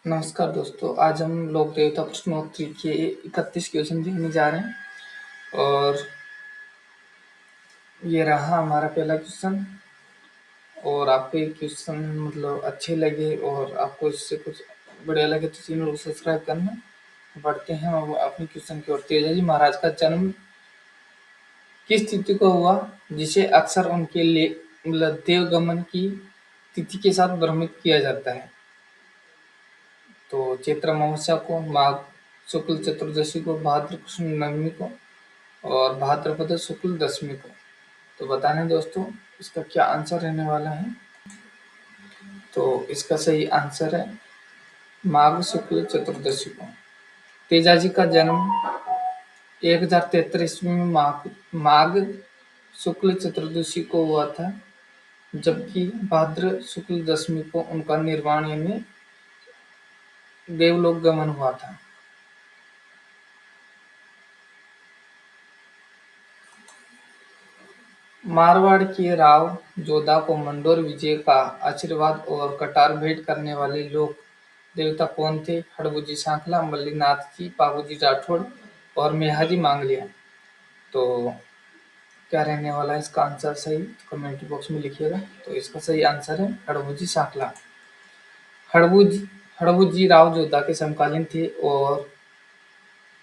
नमस्कार दोस्तों, आज हम लोक देवता प्रश्नोत्तरी के 31 क्वेश्चन देखने जा रहे हैं और ये रहा हमारा पहला क्वेश्चन। और आपको ये क्वेश्चन मतलब अच्छे लगे और आपको इससे कुछ बढ़िया लगे तो चैनल को सब्सक्राइब करना। बढ़ते हैं अब अपने क्वेश्चन की ओर। तेजाजी महाराज का जन्म किस तिथि को हुआ, जिसे अक्सर उनके लिए मतलब देवगमन की तिथि के साथ भ्रमित किया जाता है? तो चैत्र अमावस्या को, माघ शुक्ल चतुर्दशी को, भाद्र कृष्ण नवमी को और भाद्रपद शुक्ल दशमी को। तो बताना दोस्तों इसका क्या आंसर रहने वाला है। तो इसका सही आंसर है माघ शुक्ल चतुर्दशी को। तेजाजी का जन्म 1073 ईस्वी में माघ शुक्ल चतुर्दशी को हुआ था, जबकि भाद्र शुक्ल दशमी को उनका निर्वाण यानी देवलोक गमन हुआ था। मारवाड़ के राव जोधा को मंडोर विजय का आशीर्वाद और कटार भेंट करने वाले लोक देवता कौन थे? हड़बुजी सांखला, मल्लीनाथ जी, पाबूजी राठौड़ और मेहाजी मांगलिया। तो क्या रहने वाला है इसका आंसर सही? कमेंट बॉक्स में लिखिएगा। तो इसका सही आंसर है हड़बुजी सांखला। हड़बुजी राव जोधा के समकालीन थे और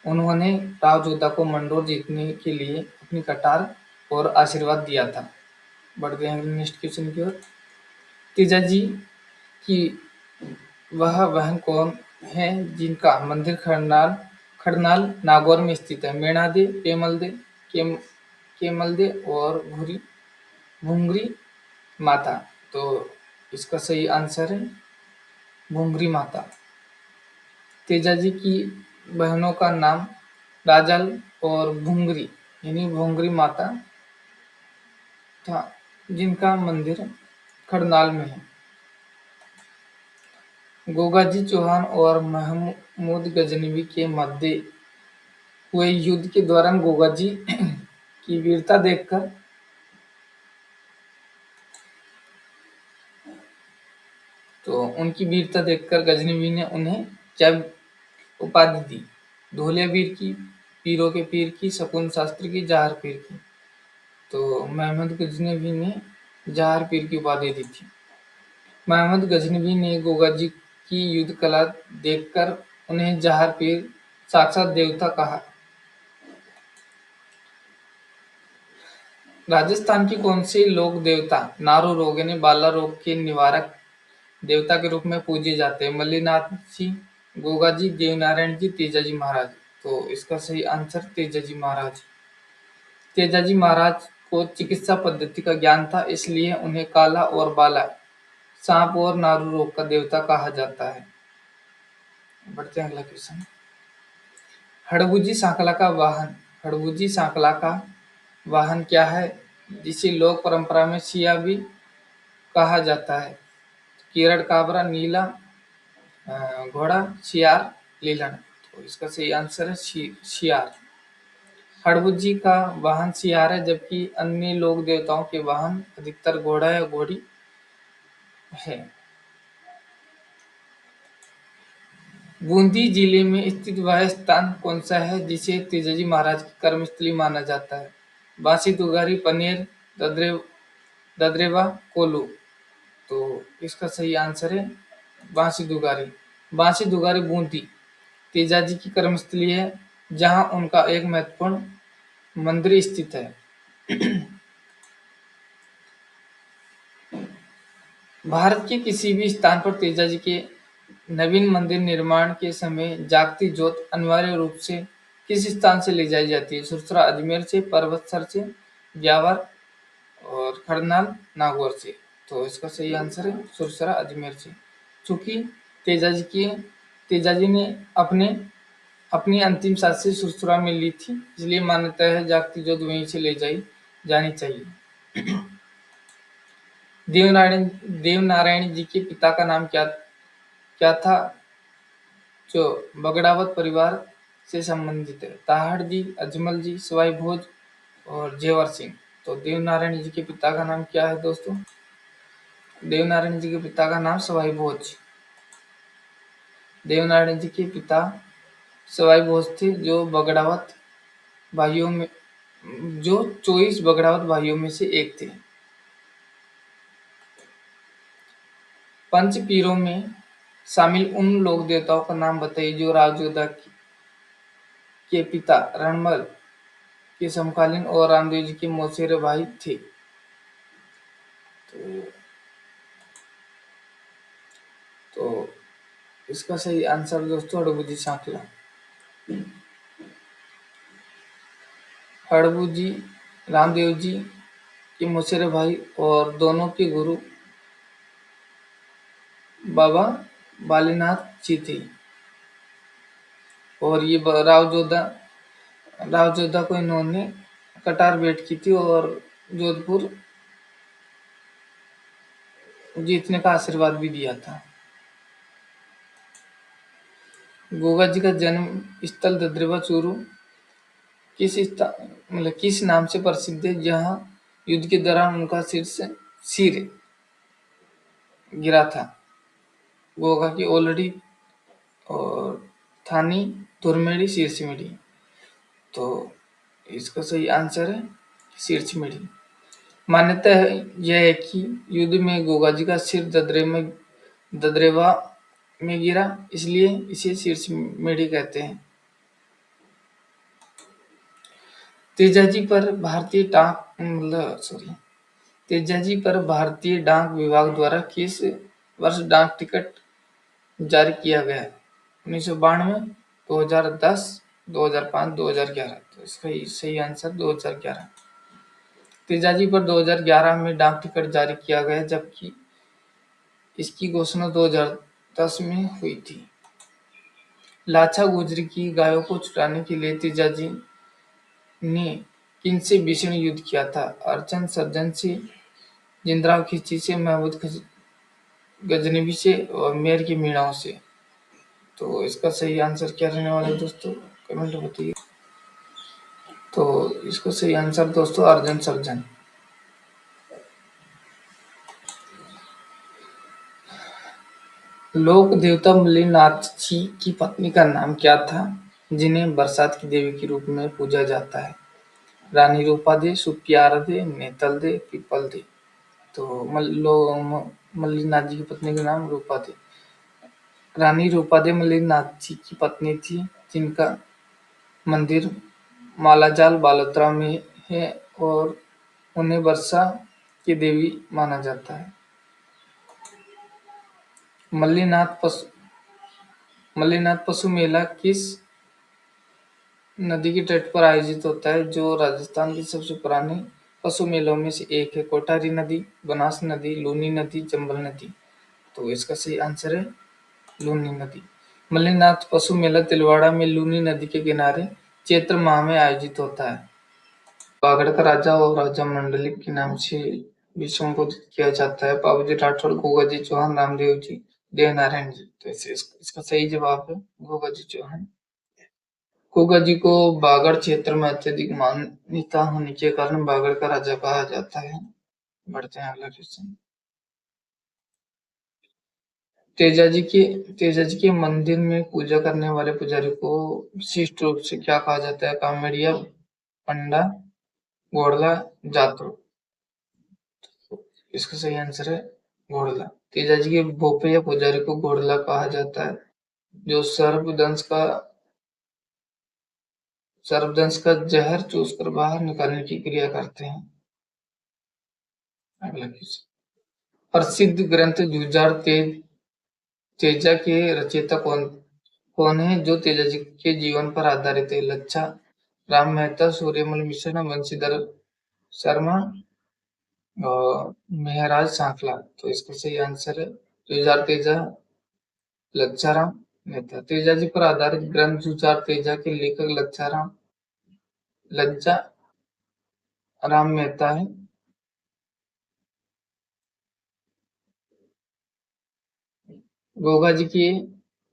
उन्होंने राव जोधा को मंडोर जीतने के लिए अपनी कटार और आशीर्वाद दिया था। बढ़ गए हैं नेक्स्ट क्वेश्चन की ओर। तेजाजी की वह बहन कौन है जिनका मंदिर खड़नाल नागौर में स्थित है? मेणादे, पेमलदे, केमलदे और भूंगरी माता। तो इसका सही आंसर है भूंगरी माता। तेजाजी की बहनों का नाम राजल और भूंगरी यानी भूंगरी माता था, जिनका मंदिर खड़नाल में है। गोगाजी चौहान और महमूद गजनवी के मध्य हुए युद्ध के दौरान गोगाजी की वीरता देखकर गजनवी ने उन्हें क्या उपाधि दी? धोलिया वीर की, पीरों के पीर की, शकुन शास्त्री की, जहार पीर की। तो महमूद गजनवी ने जहार पीर की उपाधि दी थी। महमूद गजनवी ने गोगाजी की युद्ध कला देखकर उन्हें जहार पीर साक्षात देवता कहा। राजस्थान की कौन सी लोक देवता नारू रोग यानी बाला रोग के निवारक देवता के रूप में पूजे जाते हैं? मल्लीनाथ जी, गोगा जी, देवनारायण जी, तेजाजी महाराज। तो इसका सही आंसर तेजाजी महाराज। तेजाजी महाराज को चिकित्सा पद्धति का ज्ञान था, इसलिए उन्हें काला और बाला, सांप और नारू रोग का देवता कहा जाता है। बढ़ते हैं अगला क्वेश्चन। हड़बुजी सांकला का वाहन, हड़बुजी सांकला का वाहन क्या है जिसे लोक परंपरा में सिया भी कहा जाता है? किरण काबरा, नीला घोड़ा, सियार, लीलन। तो इसका सही आंसर है सियार। हड़बुजी का वाहन सियार है, जबकि अन्य लोक देवताओं के वाहन अधिकतर घोड़ा या घोड़ी है। बूंदी जिले में स्थित वह स्थान कौन सा है जिसे तेजाजी महाराज की कर्मस्थली माना जाता है? बांसी दुगारी, पनेर, ददरेवा, कोल्लू। तो इसका सही आंसर है बांसी दुगारी। बांसी दुगारी बूंदी तेजाजी की कर्मस्थली है, जहां उनका एक महत्वपूर्ण मंदिर स्थित है। भारत के किसी भी स्थान पर तेजाजी के नवीन मंदिर निर्माण के समय जागती ज्योत अनिवार्य रूप से किस स्थान से ले जाई जाती है? सुरसरा अजमेर से, पर्वतसर से, ब्यावर और खड़नाल नागौर से। तो इसका सही आंसर है सुरसरा अजमेर से। चूंकि तेजाजी ने अपनी अंतिम सांसें सुरसरा में ली थी, इसलिए मान्यता है जागती ज्योत वहीं से ले जानी चाहिए। देवनारायण जी के पिता का नाम क्या था जो बगड़ावत परिवार से संबंधित है? ताहड़ जी, अजमल जी, सवाई भोज और जेवर सिंह। तो देवनारायण जी के पिता का नाम क्या है दोस्तों? देवनारायण जी के पिता का नाम सवाई भोज। देवनारायण जी के पिता सवाई भोज थे, जो बगड़ावत भाइयों में जो 24 बगड़ावत भाइयों में से एक थे। पंच पीरों में शामिल उन लोक देवताओं का नाम बताइए जो राव जोधा के पिता रणमल के समकालीन और रामदेव जी के मौसेरे भाई थे। तो, तो इसका सही आंसर दोस्तों हड़बू जी सांकला। हड़बू जी रामदेव जी के मौसेरे भाई और दोनों के गुरु बाबा बालीनाथ जी थे। और ये राव जोधा को इन्होंने कटार भेंट की थी और जोधपुर जीतने का आशीर्वाद भी दिया था। गोगा जी का जन्म स्थल ददरेवा चूरू किस नाम से प्रसिद्ध है, जहां युद्ध के दौरान उनका सिर गिरा था। गोगा की ओलड़ी और थानी धुरमेड़ी सिरसिमेड़ी। तो इसका सही आंसर है सिरसिमेड़ी। मान्यता है यह है कि युद्ध में गोगा जी का सिर ददरेवा में गिरा, इसलिए इसे सिरसिमेड़ी कहते हैं। तेजाजी पर भारतीय डाक विभाग द्वारा किस वर्ष डाक टिकट जारी किया गया? 1992, 2010, 2005, 2011। तो इसका सही आंसर 2011। तेजाजी पर 2011 में डाक टिकट जारी किया गया, जबकि इसकी घोषणा 2010 में हुई थी। लाछा गुजरी की गायों को छुड़ाने के लिए तेजाजी ने किनसे भीषण युद्ध किया था? अर्चन सर्जन से, जिंदराव खिची से, महमूद गजनबी से और मेयर की मीणाओं से। तो इसका सही आंसर क्या रहने वाला है दोस्तों, कमेंट में बताइए। तो इसका सही आंसर दोस्तों अर्जन सर्जन। लोक देवता मल्लिनाथ जी की पत्नी का नाम क्या था, जिन्हें बरसात की देवी के रूप में पूजा जाता है? रानी रूपा दे, सुप्यार दे, नेतल दे, पीपल दे। तो मल्लिनाथ जी की पत्नी का नाम रूपा दे। रानी रूपा दे मल्लिनाथ जी की पत्नी थी, जिनका मंदिर मालाजाल बालोतरा में है और उन्हें वर्षा की देवी माना जाता है। मल्लिनाथ पशु मेला किस नदी के तट पर आयोजित होता है, जो राजस्थान के सबसे पुराने पशु मेलों में से एक है? कोठारी नदी, बनास नदी, लूनी नदी, चंबल नदी। तो इसका सही आंसर है लूनी नदी। मल्लिनाथ पशु मेला तिलवाड़ा में लूनी नदी के किनारे चैत्र माह में आयोजित होता है। बागड़ का राजा और राजा मंडलिक के नाम से भी संबोधित किया जाता है। बाबूजी राठौड़, गोगा जी चौहान, रामदेव जी, देवनारायण जी। तो इसका सही जवाब है गोगा जी चौहान। गोगा जी को बागड़ क्षेत्र में अत्यधिक मान्यता होने के कारण बागड़ का राजा कहा जाता है। बढ़ते हैं अगला क्वेश्चन। तेजा जी के मंदिर में पूजा करने वाले पुजारी को विशिष्ट रूप से क्या कहा जाता है? कामेड़िया, पंडा, घोड़ला, जातो। इसका सही आंसर है घोड़ला। तेजा जी के भोपे या पुजारी को घोड़ला कहा जाता है, जो सर्पदंश का जहर चूसकर बाहर निकालने की क्रिया करते हैं। अगला क्वेश्चन। प्रसिद्ध ग्रंथ जूझार तेजा के रचयिता कौन है, जो तेजा जी के जीवन पर आधारित है? लच्छा राम मेहता, सूर्यमल मिश्र, वंशीधर शर्मा और मेहराज सांखला। तो इसका सही आंसर है जुझार तेजा लच्छाराम मेहता। तेजा जी पर आधारित ग्रंथ जुझार तेजा के लेखक लज्जा राम मेहता है। गोगा जी की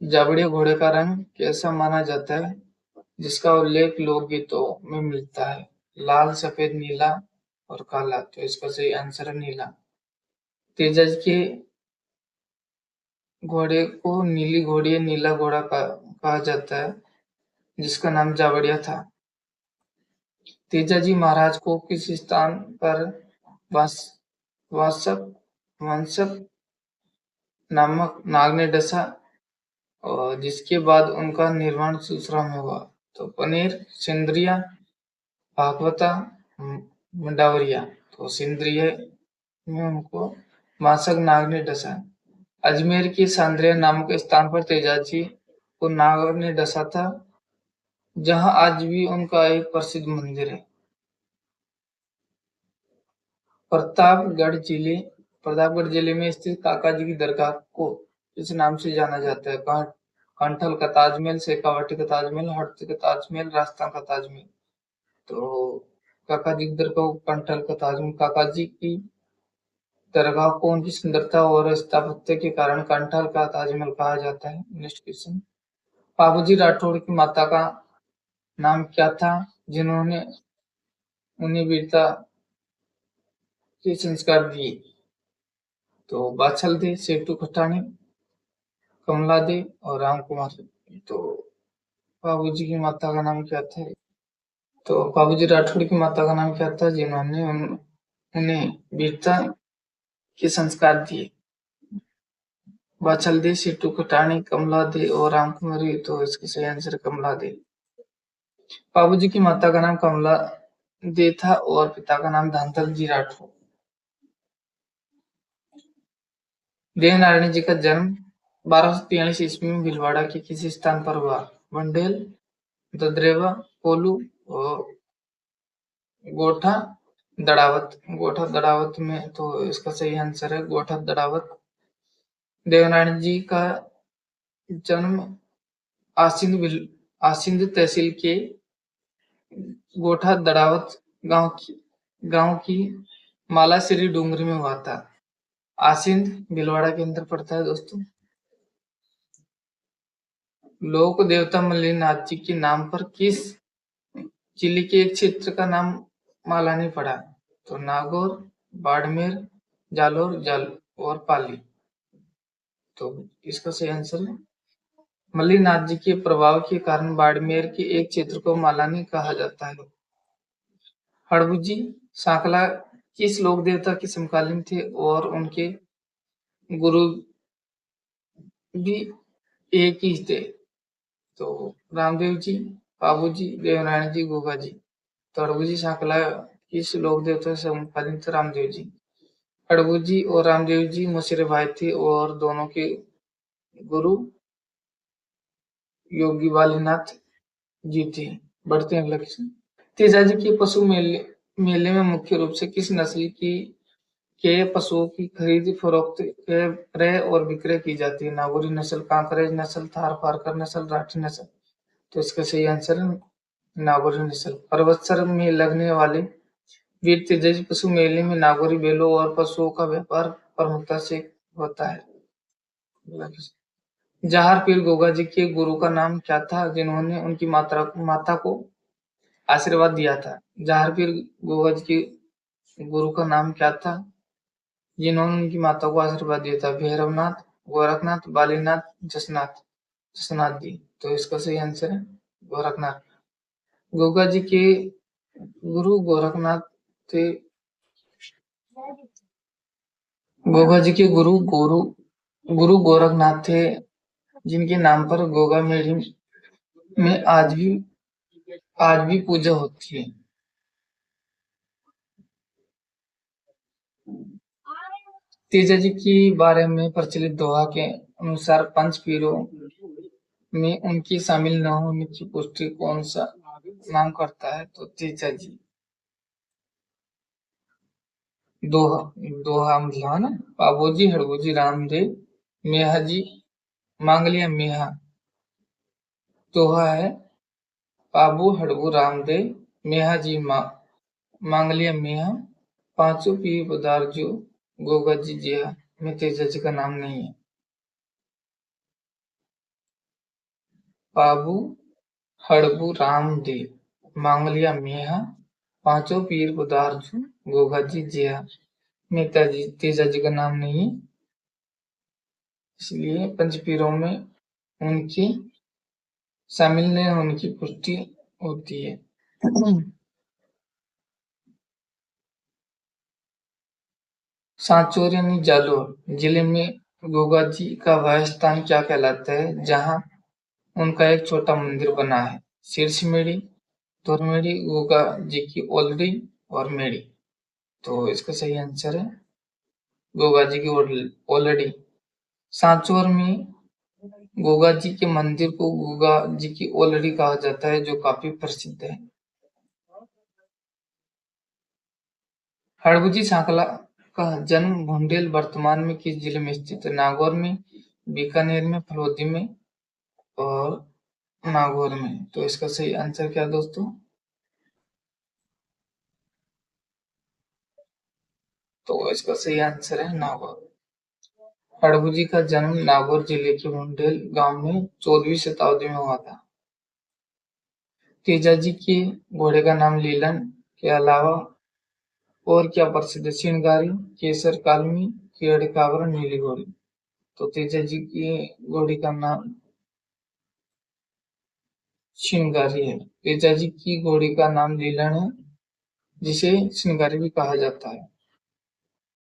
जावड़िया घोड़े का रंग कैसा माना जाता है, जिसका उल्लेख लोकगीतों में मिलता है? लाल, सफेद, नीला और काला। तो इसका सही आंसर है नीला। तेजा जी के घोड़े को नीली घोड़ी या नीला घोड़ा कहा जाता है, जिसका नाम जावड़िया था। तेजाजी महाराज को किस स्थान पर वास वासक वंशक नामक नाग ने डसा और जिसके बाद उनका निर्वाण सूसरा में हुआ? तो पनीर, सिंदरिया, भागवता, मंडावरिया। तो सिंदरिया में उनको मासक नाग ने डसा। अजमेर की सांद्रिया नामक स्थान पर तेजाजी को नाग ने डसा था, जहां आज भी उनका एक प्रसिद्ध मंदिर है। प्रतापगढ़ जिले प्रतापगढ़ जिले में स्थित काका जी की दरगाह को किस नाम से जाना जाता है? कंठल का ताजमहल, शेखावाटी का ताजमहल, हड़ती का ताजमहल, राजस्थान का ताजमहल। तो काका जी की दरगाह को कंठल का ताजमहल। काका जी की दरगाह को उनकी सुंदरता और स्थापत्य के कारण कंठल का ताजमहल कहा जाता है। नेक्स्ट क्वेश्चन, बाबूजी राठौड़ की माता का नाम क्या था, जिन्होंने उन्हें वीरता के संस्कार दिए? तो बाछल दे, सेठू खटानी, कमला दे और राम कुमार। तो बाबूजी की माता का नाम क्या था? तो बाबूजी राठौड़ की माता का नाम क्या था, जिन्होंने उन्हें वीरता के संस्कार दिए? बाछल दे, सेठू खटानी, कमला दे और राम कुमारी। तो इसका सही आंसर कमला दे। बाबूजी की माता का नाम कमला दे था और पिता का नाम धनदल जी राठौड़। देवनारायण जी का जन्म 1243 ईस्वी में भीलवाड़ा के किसी स्थान पर हुआ? बंडेल, ददरेवा, कोलू और गोठा दड़ावत। गोठा दड़ावत में। तो इसका सही आंसर है गोठा दड़ावत। देवनारायण जी का जन्म आसिंद तहसील के गोठा दड़ावत गांव की मालाश्री डूंगरी में हुआ था। आसिंद भीलवाड़ा के अंदर पड़ता है दोस्तों। लोक देवता मल्लिनाथ जी के नाम पर किस जिले के एक क्षेत्र का नाम मालानी पड़ा? तो नागौर, बाड़मेर, जालोर, और पाली। तो इसका सही आंसर है मल्लिनाथ जी के प्रभाव के कारण बाड़मेर के एक क्षेत्र को मालानी कहा जाता है। हड़बुजी सांकला किस लोक देवता के समकालीन थे और उनके गुरु भी एक ही थे? तो रामदेव जी, बाबू जी, देवनारायण जी, गोगा जी। तो हड़बू सांकला किस लोक देवता से समकालीन थे? रामदेव जी। हड़बू जी और रामदेव जी मौसेरे भाई थे और दोनों के गुरु योगी वालीनाथ जी थे। बढ़ते हैं अगला क्वेश्चन, तेजाजी के पशु मेले में मुख्य रूप से किस नस्ल के पशुओं की खरीद फरोख्त क्रय और विक्रय की जाती है? नागौरी नस्ल, कांकरेज नस्ल, थार पारकर नस्ल, राठी नस्ल। तो इसका सही आंसर है नागौरी नस्ल। पर्वतसर में लगने वाले वीर तेजाजी पशु मेले में नागौरी बैलों और पशुओं का व्यापार प्रमुखता से होता है। जहार पीर गोगा जी के गुरु का नाम क्या था, जिन्होंने उनकी माता को आशीर्वाद दिया था? जहार पीर गोगा जी के गुरु का नाम क्या था, जिन्होंने उनकी माता को आशीर्वाद दिया था? भैरवनाथ, गोरखनाथ, बालीनाथ, जसनाथ जी। तो इसका सही आंसर है गोरखनाथ। गोगा जी के गुरु गोरखनाथ थे। गोगा जी के गुरु गोरखनाथ थे, जिनके नाम पर गोगा मेढ़ी में आज भी पूजा होती है। तेजाजी के बारे में प्रचलित दोहा के अनुसार पंच पीरों में उनके शामिल न होने की पुष्टि कौन सा नाम करता है? तो तेजाजी। दोहा दोहा मतलब है ना, बाबूजी, हड़बूजी, रामदेव, मेहा जी, मांग लिया मेहा। दोहा है बाबू, हड़बू, रामदेव, मेहा जी, मांग लिया मेहा, पांचों पी पदार जो गोगा जी जिया में तेजाजी का नाम नहीं है। बाबू, हड़बू, रामदेव, मांग लिया मेहा, पांचों पीर उदारजू गोगा जी जिया में तेजाजी का नाम नहीं है। इसलिए पंचपीरों में उनके शामिल न होने की पुष्टि होती है। सांचौर यानी जालौर जिले में गोगा जी का वह स्थान क्या कहलाता है जहाँ उनका एक छोटा मंदिर बना है? शीर्षमेड़ी, धुरमेड़ी, गोगा जी की ओलड़ी और मेड़ी। तो इसका सही आंसर है गोगा जी की ओलड़ी। सांचौर में गोगा जी के मंदिर को गोगा जी की ओलड़ी कहा जाता है जो काफी प्रसिद्ध है। हड़बुजी सांकला का जन्म भुंडेल वर्तमान में किस जिले में स्थित है? नागौर में, बीकानेर में, फलोदी में और नागौर में। तो इसका सही आंसर क्या है दोस्तों? तो इसका सही आंसर है नागौर। हड़बुजी का जन्म नागौर जिले के भुंडेल गांव में 14वीं शताब्दी में हुआ था। तेजाजी के घोड़े का नाम लीलन के अलावा और क्या प्रसिद्ध है? श्रृंगारी, केसर कालमी, केड़कावर, नीली घोड़ी। तो तेजाजी की घोड़ी का नाम श्रृंगारी है। तेजाजी की घोड़ी का नाम लीलन है जिसे श्रृंगारी भी कहा जाता है।